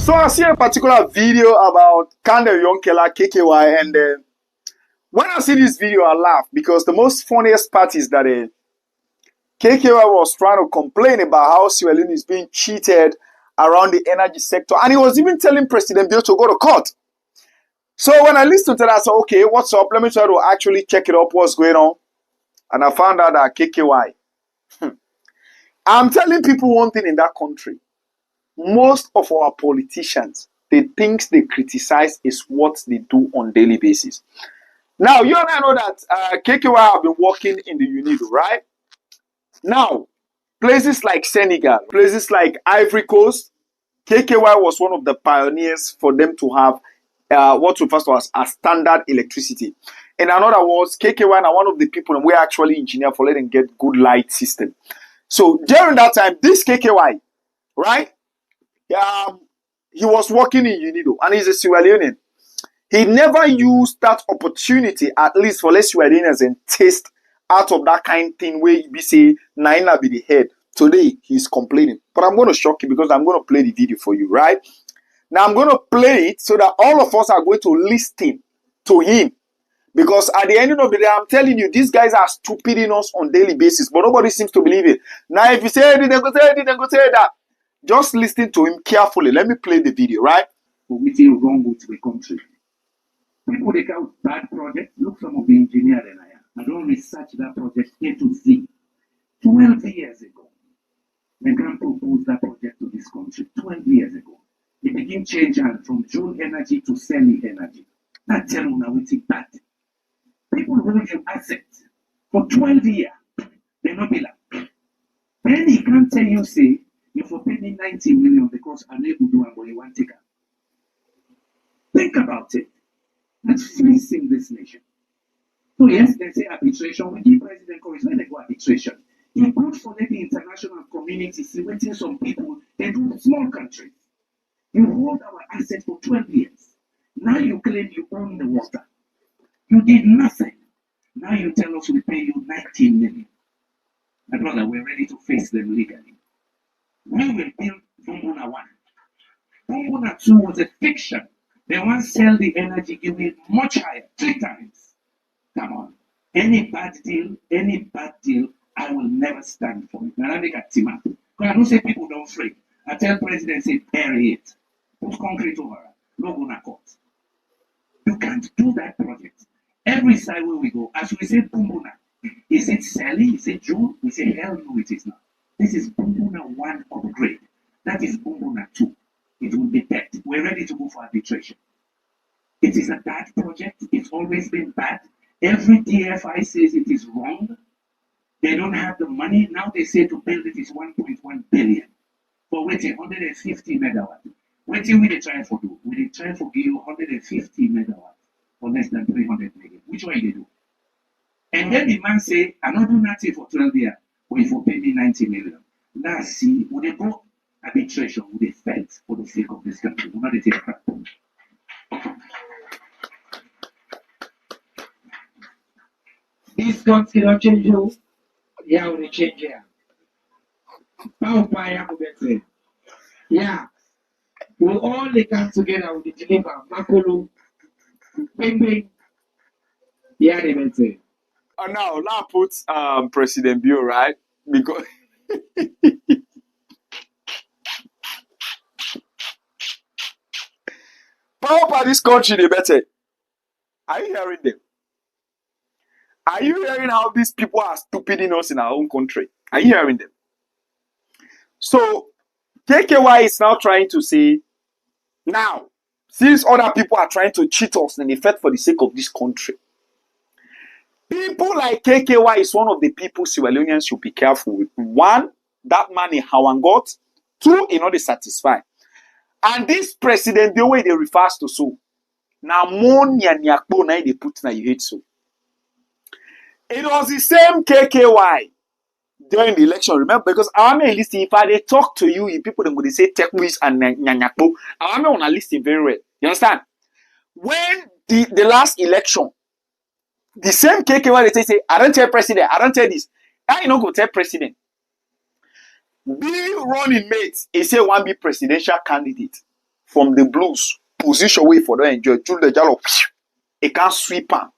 So I see a particular video about Kande Yonkela KKY, and when I see this video, I laugh because the most funniest part is that KKY was trying to complain about how Sierra Leone is being cheated around the energy sector, and he was even telling President Bill to go to court. So when I listened to that, I said, okay, what's up? Let me try to actually check it up, what's going on. And I found out that KKY. I'm telling people one thing in that country. Most of our politicians, the things they criticize is what they do on a daily basis. Now, you and I know that KKY have been working in the UNIDO, right? Now, places like Senegal, places like Ivory Coast, KKY was one of the pioneers for them to have what refers to as standard electricity. In other words, KKY are one of the people we actually engineer for letting get good light system. So during that time, this KKY, right? He was working in UNIDO and he's a Sierra Leonean. He never used that opportunity, at least for less Sierra Leoneans, and taste out of that kind of thing where he say Naina be the head. Today he's complaining. But I'm going to shock you because I'm going to play the video for you, right? Now I'm going to play it so that all of us are going to listen to him. Because at the end of the day, I'm telling you, these guys are stupiding us on a daily basis, but nobody seems to believe it. Now, if you say it, they go say it, they go say that. Just listen to him carefully. Let me play the video, right? What's wrong with the country? People they got bad projects. Look, some of the engineers I don't research that project A to Z. 12 years ago, they can propose that project to this country. 12 years ago, they begin change hand from June energy to semi energy. That tell you now it's bad. People hold your assets for 12 years. They not be like. Then he can't tell you, say, you for pay me 90 million because I'm able to do what you want to take. Think about it. That's fleecing this nation. So yes, they say arbitration. We give President Courage, when they go arbitration. It's good for the international community, see waiting some people, they do small countries. You hold our assets for 12 years. Now you claim you own the water. You did nothing. Now you tell us we pay you 19 million. My brother, we're ready to face them legally. We will build Bumbuna 1. Bumbuna 2 was a fiction. They want to sell the energy, give it much higher, 3 times. Come on. Any bad deal, I will never stand for it. Now I make a team up. Because I don't say people don't free. I tell President, say, bury it. Put concrete over it. No go na court. You can't do that project. Every side where we go, as we say Bumbuna, is it Sally? Is it June? We say, hell no, it is not. This is Bumbuna 1 upgrade. That is Bumbuna 2. It will be dead. We're ready to go for arbitration. It is a bad project. It's always been bad. Every DFI says it is wrong. They don't have the money. Now they say to build it is 1.1 billion. For waiting 150 megawatts. Waiting we they try for do. We try for give you 150 megawatts for less than 300 million. Which way they do? And then the man say, I'm not doing nothing for 12 years. But if you pay me 90 million. Now see, when they go arbitration, would they fight for the sake of this country? Will not they take crap? This country don't change you. Yeah, will change here. Yeah. We'll all come together with the deliver. Makolo. Bing bing. Yeah, they will say. Now put President Bill, right? Because power by this country, they better. Are you hearing them? Are you hearing how these people are stupiding us in our own country? Are you hearing them? So KKY is now trying to say, now, since other people are trying to cheat us in effect for the sake of this country, people like KKY is one of the people Sierra Leoneans should be careful with. 1, that man in Hawangot. 2, he not satisfied. And this president, the way they refers to so, now more nyakbo na they put na you hate so. It was the same KKY during the election, remember? Because I may listen, if I they talk to you, people them would say Tekwis and nyakbo. I may wanna listen very well. You understand? When the last election, the same KKY they say, I don't tell president, I don't tell this. I you not go tell president. Be running mates, he say one be presidential candidate from the blues, position way for them enjoy. Through the jalo, it can't sweep am.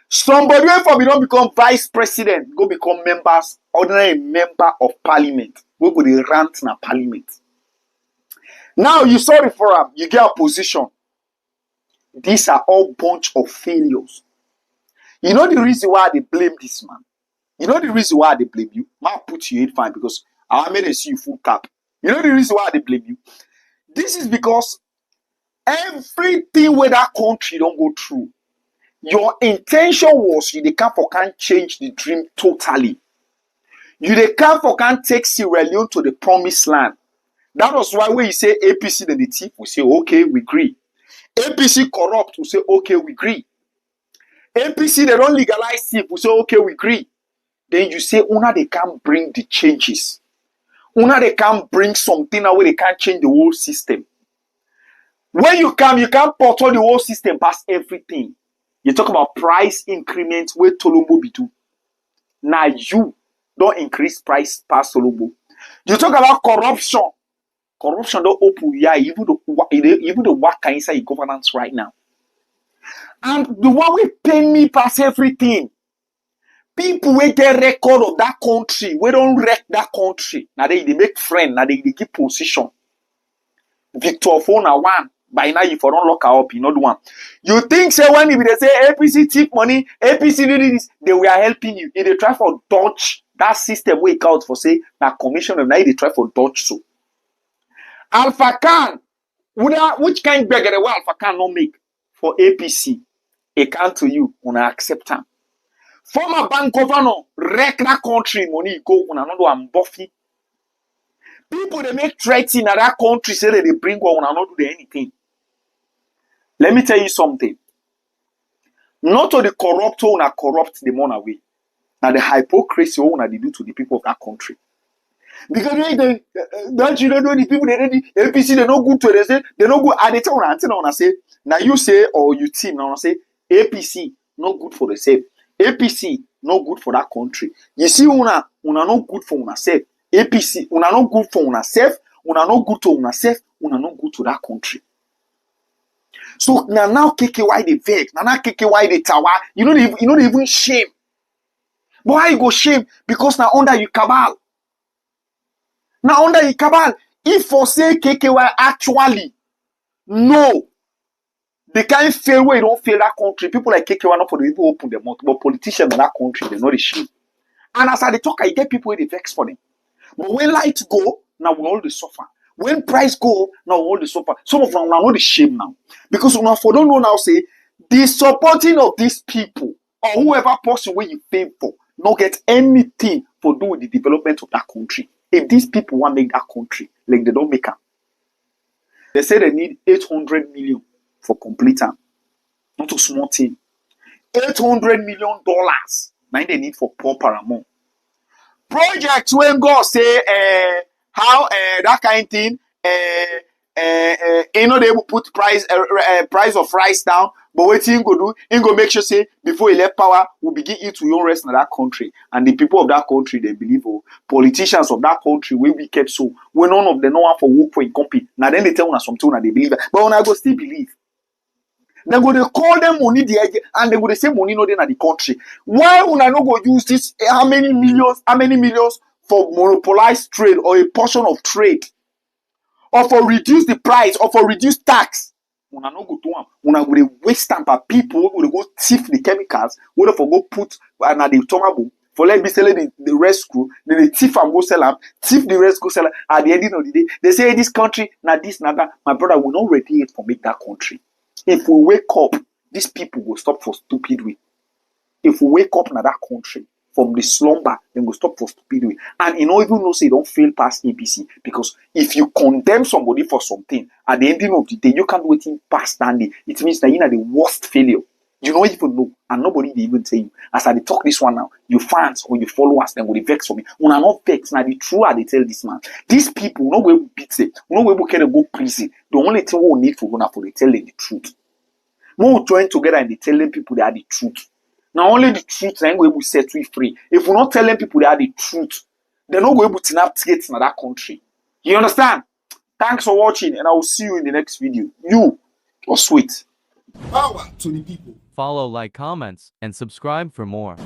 Somebody wey for don't become vice president, go become members, ordinary member of parliament. We go dey rant na parliament. Now you sorry for am, you get a position. These are all bunch of failures. You know the reason why they blame this man. You know the reason why they blame you. Ma put you in fine because I made a see you full cap. You know the reason why they blame you. This is because everything where that country don't go through. Your intention was you can't change the dream totally. You can't take Sierra Leone to the promised land. That was why when you say APC then the thief, we say okay, we agree. APC corrupt, we say okay, we agree. APC they don't legalize thief, we say okay, we agree. Then you say una they can't bring the changes. Una they can't bring something where they can't change the whole system. When you can't portal the whole system past everything. You talk about price increment where Tolombo be do. Now you don't increase price past Tolombo. You talk about corruption. Corruption don't open even the work inside your governance right now. And the one we pay me past everything. People wey get record of that country, we don't wreck that country. Now they make friend, now they give position. Victor Fona one. By now, if you don't lock her up, you not do one. You think, say, when they say APC tip money, APC did this, they were helping you. If they try for dodge that system, wake out for say, now commission of now they try for dodge so. Alpha Khan, which kind beggar the way Alpha Khan not make for APC, a can to you, on accept them. Former bank governor, wreck that country, money go on another one buffy. People they make threats in that country say that they bring one not do anything. Let me tell you something. Not to the corrupt who corrupt the money away. Now the hypocrisy who they do to the people of that country. Because don't you know the people they APC they no good to they say they no good. And they tell una say now you say or you team now say APC no good for the same. APC no good for that country. You see una no good for una self. APC una no good for una self. Una no good to una self. Una no good to that country. So now KKY they vex, now KKY they tower. You know they even shame. But why you go shame? Because now under you cabal. Now under you cabal, if for say KKY actually no, they can't fail where you don't fail that country. People like KKY not for the even open their mouth, but politicians in that country they know the shame. And as I talk, I get people where they vex for them. But when light go, now we all the suffer. When price go, now all the suffer. Some of them are not the shame now. Because we don't know now say, the supporting of these people, or whoever person where you pay for, not get anything to do with the development of that country. If these people want to make that country, like they don't make it. They say they need 800 million for complete time. Not a small thing. $800 million. Now they need for poor paramount. Projects when God say how that kind of thing you know they will put price of rice down, but what he go do, he go make sure say before he left power will begin it to your rest in that country, and the people of that country they believe politicians of that country will be kept so when none of them know how for work for a company. Now then they tell us something that they believe, but when I go still believe. They go they call them money the edge, and they go they say money not in the country. Why would I not go use this how many millions for monopolized trade or a portion of trade? Or for reduce the price, or for reduce tax. Una no go do am. Una go dey waste time for people who go thief the chemicals, who for go put na the tomabo for let me sell the rescue, then they thief and go sell them, thief the rescue sell. At the end of the day, they say this country, now this, now that. My brother will not ready it for make that country. If we wake up, these people will stop for stupid way. If we wake up in that country from the slumber, then we'll stop for stupid way. And you know, even know say don't fail past APC. Because if you condemn somebody for something, at the ending of the day, you can't do it in past standing. It means that you're the worst failure. You don't even know, and nobody they even tell you. As I talk this one now, your fans or your followers, then will vex for me. When I'm not vex, now the truth I they tell this man. These people, no way beat them, no way we can go prison. The only thing we need for going for they tell them the truth. When we join together and they tell them people they are the truth. Now only the truth then we will set we free. If we're not telling people they are the truth, they're not going to navigate in that country. You understand? Thanks for watching, and I will see you in the next video. You or sweet. Power to the people. Follow, like, comments, and subscribe for more.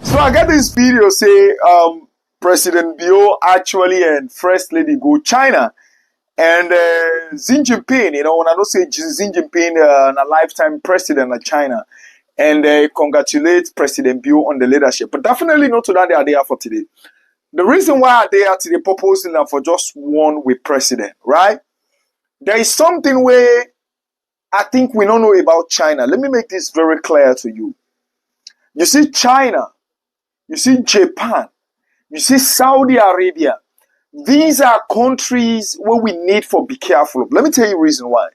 So I get this video say President Bio actually and First Lady go China. And Xi Jinping, when I don't say Xi Jinping, a lifetime president of China, and congratulate President Bio on the leadership. But definitely not to that they are there for today. The reason why they are today proposing them for just one with president, right? There is something where I think we don't know about China. Let me make this very clear to you. You see China, you see Japan, you see Saudi Arabia. These are countries where we need to be careful of. Let me tell you the reason why.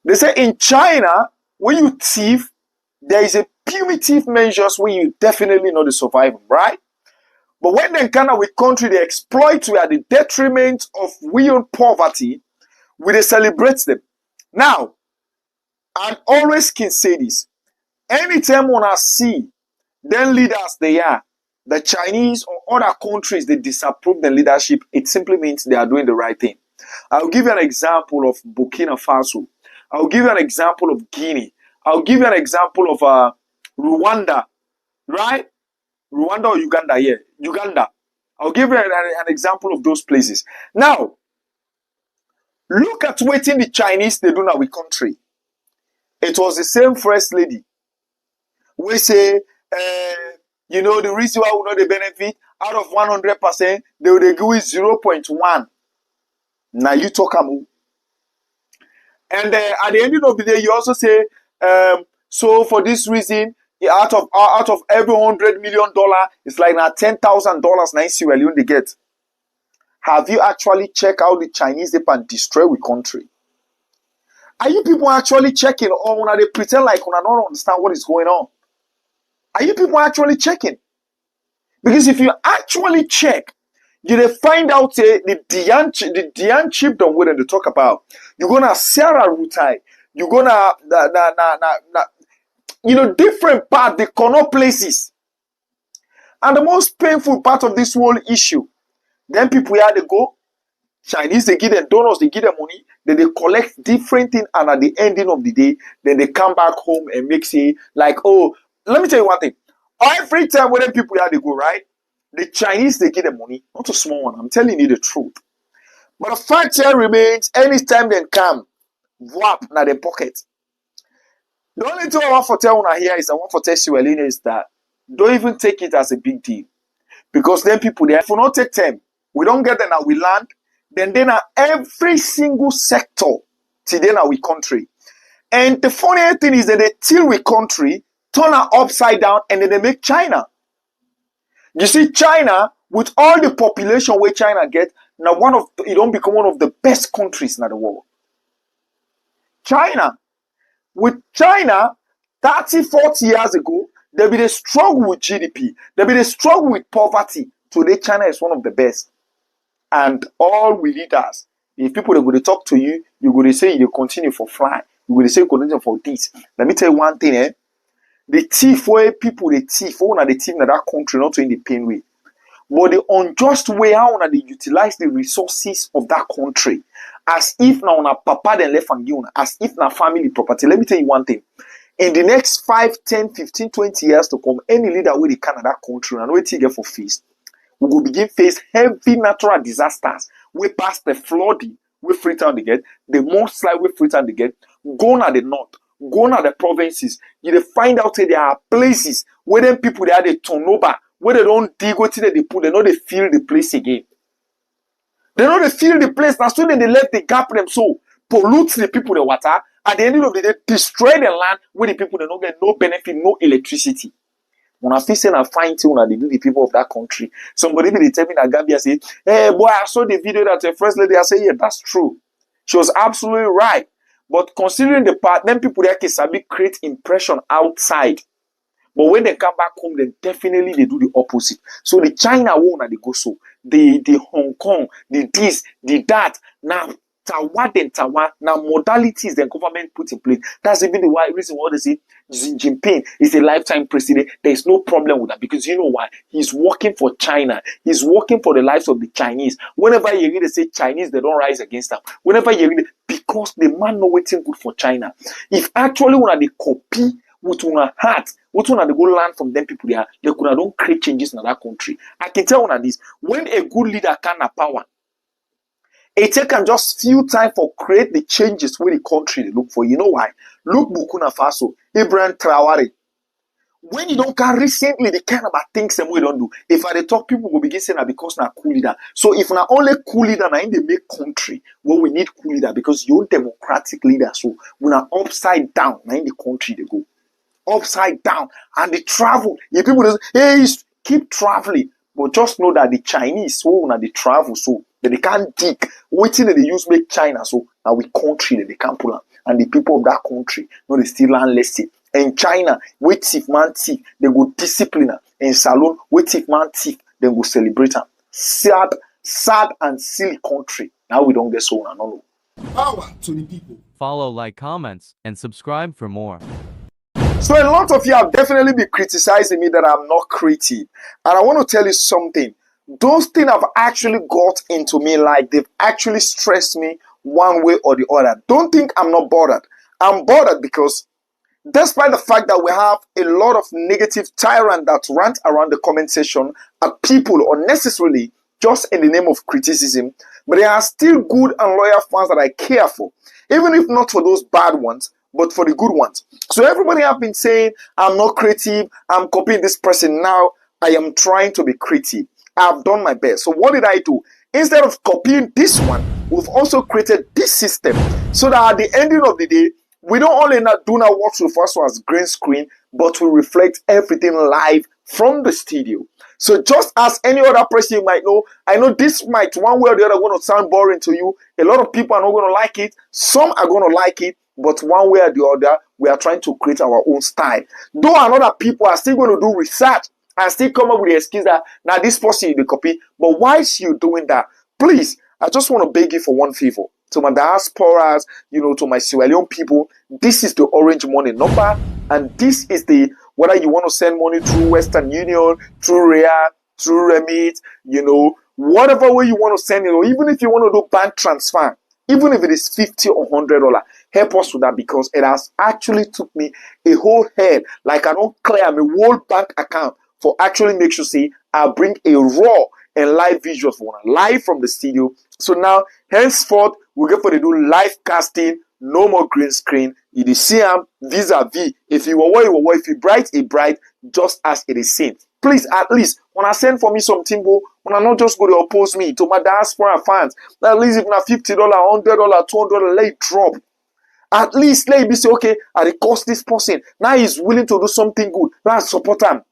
They say in China, when you thief, there is a punitive measures where you definitely know the survival, right? But when they encounter with country, they exploit we at the detriment of we own poverty, we they celebrate them. Now, I always can say this. Anytime when I see then leaders they are, the Chinese or other countries, they disapprove the leadership, it simply means they are doing the right thing. I'll give you an example of Burkina Faso. I'll give you an example of Guinea. I'll give you an example of Rwanda, right? Rwanda or Uganda, yeah. Uganda. I'll give you an example of those places. Now, look at what the Chinese they do now with country. It was the same first lady. We say, the reason why we know the benefit, out of 100%, they will give it 0.1. Now you talk about. And at the end of the day, you also say, so for this reason, out of every $100 million, it's like now $10,000 nice you will get. Have you actually checked out the Chinese they can destroy with country? Are you people actually checking, or when they pretend like when I don't understand what is going on? Are you people actually checking? Because if you actually check, you will find out the Dian chiefdom where they talk about. You're gonna Sarah Rutai. You're gonna different part, the corner places. And the most painful part of this whole issue, then people here they go. Chinese, they give them donors, they give them money, then they collect different things, and at the ending of the day, then they come back home and make say, like, oh, let me tell you one thing. Every time when people here they go, right? The Chinese, they give them money, not a small one. I'm telling you the truth. But the fact here remains, anytime they come, whap, na their pocket. The only thing I want to tell you here is I want to tell you is that don't even take it as a big deal. Because then people, they if we not take them, we don't get them now, we land, then every single sector today now we country. And the funny thing is that they till we country, turn her upside down, and then they make China. You see, China, with all the population where China get, now it don't become one of the best countries in the world. China, with China, 30, 40 years ago, there be a struggle with GDP. There be a struggle with poverty. Today, China is one of the best. And all we leaders, if people are going to talk to you, you're going to say you continue for flying. You're going to say you continue for this. Let me tell you one thing, the thief where people the thief, how the thief in that country, not in the pain way. But the unjust way how they utilize the resources of that country. As if now na papa then left and you, as if na family property. Let me tell you one thing. In the next 5, 10, 15, 20 years to come, any leader will come in that country and wait to get for face. We will begin face heavy natural disasters. We pass the flooding, we Freetown they get, the mudslide we Freetown they get, go na the north, go na the provinces. You find out there are places where them people they are the turnover, where they don't dig what they put, they know they feel the place again. They know they feel the place. Now soon they let the gap them so pollute the people the water. At the end of the day, destroy the land where the people they don't get no benefit, no electricity. When I feel saying I find till they do the people of that country. Somebody be tell me that Gambia say, hey boy, I saw the video that the first lady. I say, yeah, that's true. She was absolutely right. But considering the part, then people there can sabi create impression outside. But when they come back home, then definitely they do the opposite. So the China one they go so, the Hong Kong, the this, the that. Now Tawa then Tawa. Now modalities the government put in place. That's even the reason why they say Xi Jinping is a lifetime president. There is no problem with that because you know why? He's working for China. He's working for the lives of the Chinese. Whenever you read they say Chinese, they don't rise against them. Whenever you read it, because the man know waiting good for China. If actually when they copy with una heart, what one they go learn from them people there, they could have don't create changes in that country. I can tell one this. When a good leader can have power, it can just few time for create the changes where the country they look for. You know why? Look Burkina Faso, Ibrahim Traore. When you don't can recently the kind of things them we don't do. If I talk, people will begin saying that because na cool leader. So if na only cool leader na in the make country where we need cool leader because you're democratic leader. So when are upside down na in the country they go. Upside down and they travel. If people just hey keep traveling. But just know that the Chinese who when they travel so that they can't dig. Waiting that they use make China so now we country that they can't pull out. And the people of that country no they still learn lesson. In China, wait if man thief, they go discipline. In salon, wait if man thief, then go celebrate them. Sad and silly country. Now we don't get so no. Power to the people. Follow, like, comments, and subscribe for more. So a lot of you have definitely been criticizing me that I'm not creative. And I want to tell you something. Those things have actually got into me, like they've actually stressed me one way or the other. Don't think I'm not bothered. I'm bothered because despite the fact that we have a lot of negative tyrant that rant around the comment section at people unnecessarily just in the name of criticism, but there are still good and loyal fans that I care for, even if not for those bad ones, but for the good ones. So everybody have been saying, I'm not creative, I'm copying this person. Now I am trying to be creative. I've done my best. So what did I do? Instead of copying this one, we've also created this system so that at the ending of the day, we don't only do not watch the first one as green screen, but we reflect everything live from the studio. So just as any other person you might know, I know this might one way or the other going to sound boring to you. A lot of people are not going to like it. Some are going to like it, but one way or the other, we are trying to create our own style. Though another people are still going to do research and still come up with the excuse that now this person you copy. But why is you doing that? Please, I just want to beg you for one favor. To my diasporas, to my Sierra Leone people, this is the orange money number, and this is the whether you want to send money through Western Union, through Ria, through Remit, whatever way you want to send it, or even if you want to do bank transfer, even if it is $50 or $100, help us with that because it has actually took me a whole head, like I don't clear my whole bank account for actually make sure say I bring a raw and live visuals for one live from the studio. So now henceforth we get for the do live casting, no more green screen. You see vis-a-vis. If you were if you bright, just as it is seen. Please, at least when I send for me something, when I not just go to oppose me to my diaspora fans, at least if na $50, $100, $200, let it drop. At least let it be say, okay, I cost this person. Now he's willing to do something good. Let's support him.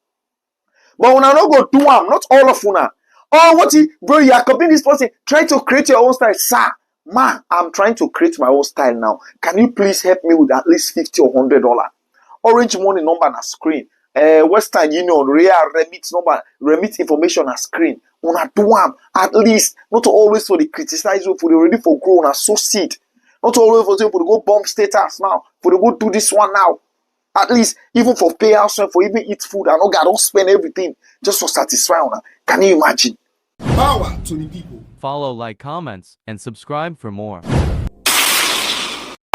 But when I not go do am, not all of una. Oh, bro, you are copying this person. Try to create your own style. Sir, man, I'm trying to create my own style now. Can you please help me with at least $50 or $100? Orange money number on screen. Western Union, Remit number, Remit information on screen. Una do am. At least, not always for the criticize you, for the ready for grow, una succeed. Not always for the go bomb status now. For the go do this one now. At least, even for payouts and for even eat food, I don't spend everything just to satisfy una. Can you imagine? Power to the people. Follow, like, comments, and subscribe for more.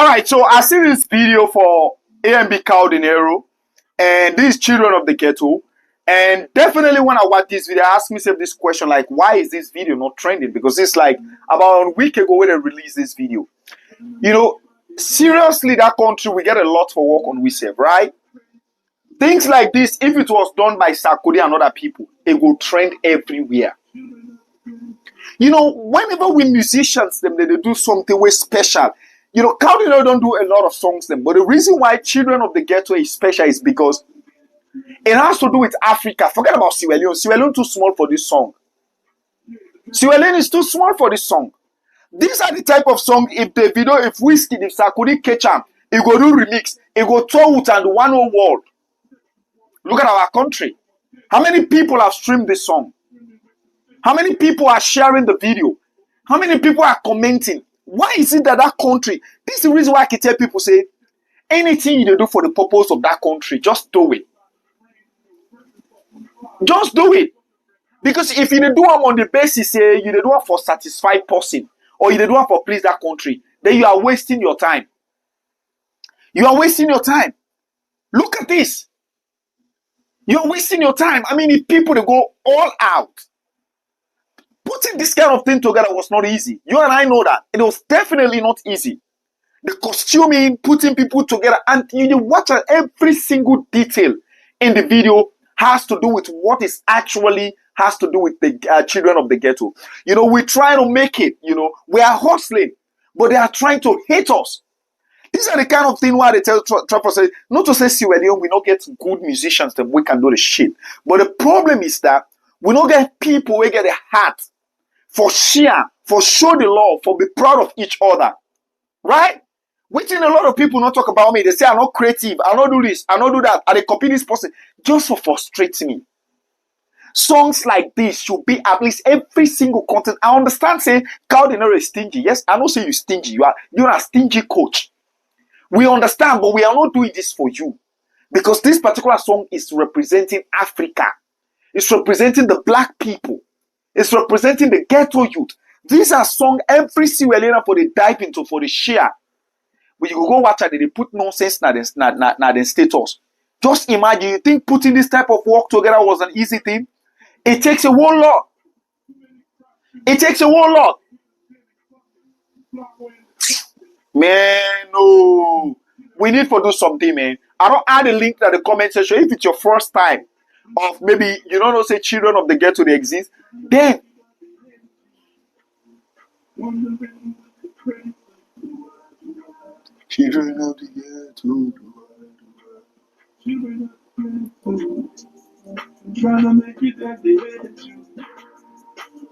Alright, so I see this video for AMB Caldinero and these children of the ghetto. And definitely when I watch this video, I ask myself this question, like, why is this video not trending? Because it's like about a week ago when they released this video. Seriously, that country, we get a lot for work on WeSave, right? Things like this, if it was done by Sarkozy and other people, it will trend everywhere. Whenever we musicians, they do something way special. Cardinal don't do a lot of songs them, but the reason why Children of the Ghetto is special is because it has to do with Africa. Forget about Sierra Leone. Sierra Leone too small for this song. Sierra Leone is too small for this song. These are the type of song, if the video, if Whiskey, if Sarkozy catch am, it go do remix, it go tour with and one whole world. Look at our country. How many people have streamed this song? How many people are sharing the video? How many people are commenting? Why is it that that country, this is the reason why I can tell people, say, anything you do for the purpose of that country, just do it. Just do it. Because if you do them on the basis, say, you do it for satisfied person, or you do it for please that country, then you are wasting your time. You are wasting your time. Look at this. You're wasting your time. I mean, if people they go all out, putting this kind of thing together was not easy. You and I know that. It was definitely not easy. The costuming, putting people together, and you watch every single detail in the video has to do with what is actually has to do with the children of the ghetto. You know, we try to make it, you know, we are hustling, but they are trying to hate us. These are the kind of thing why they tell Trapper say, not to say Sierra Leone, we don't get good musicians that we can do the shit. But the problem is that we don't get people who get a heart for share, for show the love, for be proud of each other. Right? Which in a lot of people not talk about me. They say I'm not creative, I don't do this, I don't do that, and they copy this person just for frustrating me. Songs like this should be at least every single content. I understand saying Cardinal is stingy. Yes, I don't say you're stingy. You're a stingy coach. We understand, but we are not doing this for you. Because this particular song is representing Africa. It's representing the black people. It's representing the ghetto youth. These are songs every single for the dive into, for the share. When you go watch it, they put nonsense na the status. Just imagine, you think putting this type of work together was an easy thing? It takes a whole lot. It takes a whole lot. Man, no. We need to do something, man. I don't add a link to the comment section. If it's your first time of maybe you don't know, say children of the ghetto they exist, then children of the ghetto. Trying to make it as they had to.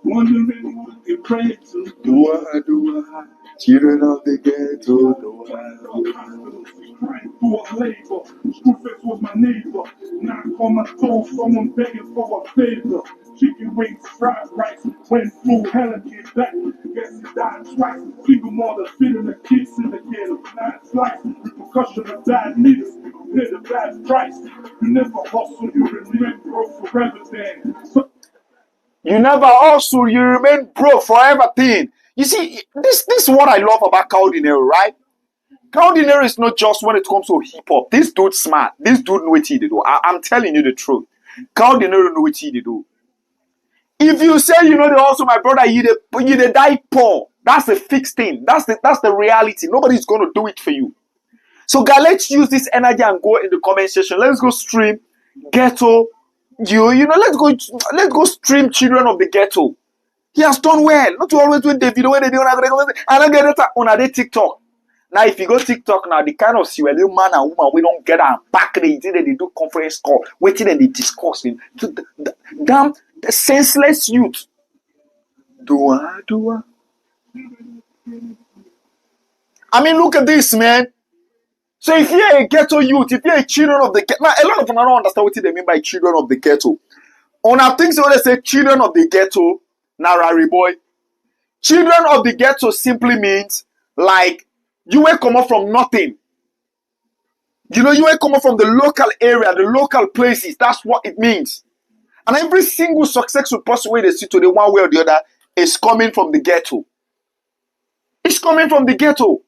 Wondering what they pray to. Do I? Children of the ghetto. Do I? Through a labor, Screwface was my neighbor. Knock on my door, someone begging for a favor. Chicken wings, fried rice, went through hell and came back. Guess he died twice. Single mother feeding the kids in the ghetto. Not slice, repercussion of bad leaders. Pay the bad price. You never hustle, you remain broke forever then. So You never hustle, you remain broke forever thing. You see, this is what I love about Cardinal, right? Cardinal is not just when it comes to hip hop. This dude smart. This dude know what he do. I'm telling you the truth. Cardinal know what he do. If you say you know the also my brother, you the die poor. That's a fixed thing. That's the reality. Nobody's gonna do it for you. So guys, let's use this energy and go in the comment section. Let's go stream ghetto. You know, let's go stream children of the ghetto. He has done well. Not to always do the video when they do I don't get it on a TikTok. Now, if you go TikTok now, the kind of Sierra Leone man and woman we don't get them back there, they do conference call, waiting and they discuss him. Damn, the senseless youth. Do I? I mean, look at this, man. So if you're a ghetto youth, if you're a children of the ghetto, now a lot of them don't understand what they mean by children of the ghetto. On our things when they say children of the ghetto, Narari boy, children of the ghetto simply means like you will come up from nothing. You know, you will come up from the local area, the local places. That's what it means. And every single successful person where they see today, one way or the other, is coming from the ghetto. It's coming from the ghetto.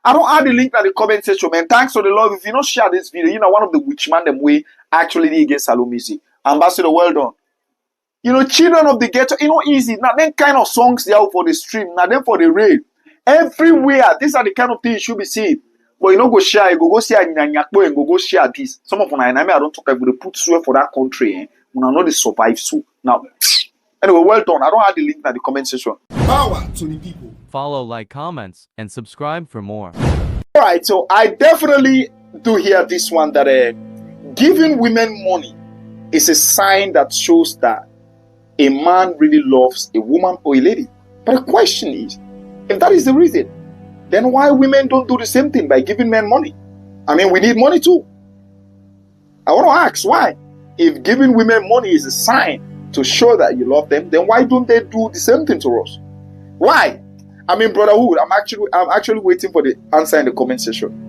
I don't add the link in the comment section, man. Thanks for the love. If you don't share this video, you know, one of the witch man them way actually did against Salomisi. Ambassador, well done. You know, children of the ghetto, you know, easy. Now, them kind of songs they are for the stream, now them for the raid. Everywhere, these are the kind of things you should be seeing. But you know, go share, you go share Nyanyakbo and go share this. Some of my enemy, I don't talk about the put swear for that country. When I know they survive so. Now, anyway, well done. I don't add the link in the comment section. Power to the people. Follow, like, comments, and subscribe for more. Alright, so I definitely do hear this one that giving women money is a sign that shows that a man really loves a woman or a lady. But the question is, if that is the reason, then why women don't do the same thing by giving men money? I mean, we need money too. I want to ask why? If giving women money is a sign to show that you love them, then why don't they do the same thing to us? Why? I mean brotherhood. I'm actually waiting for the answer in the comment section.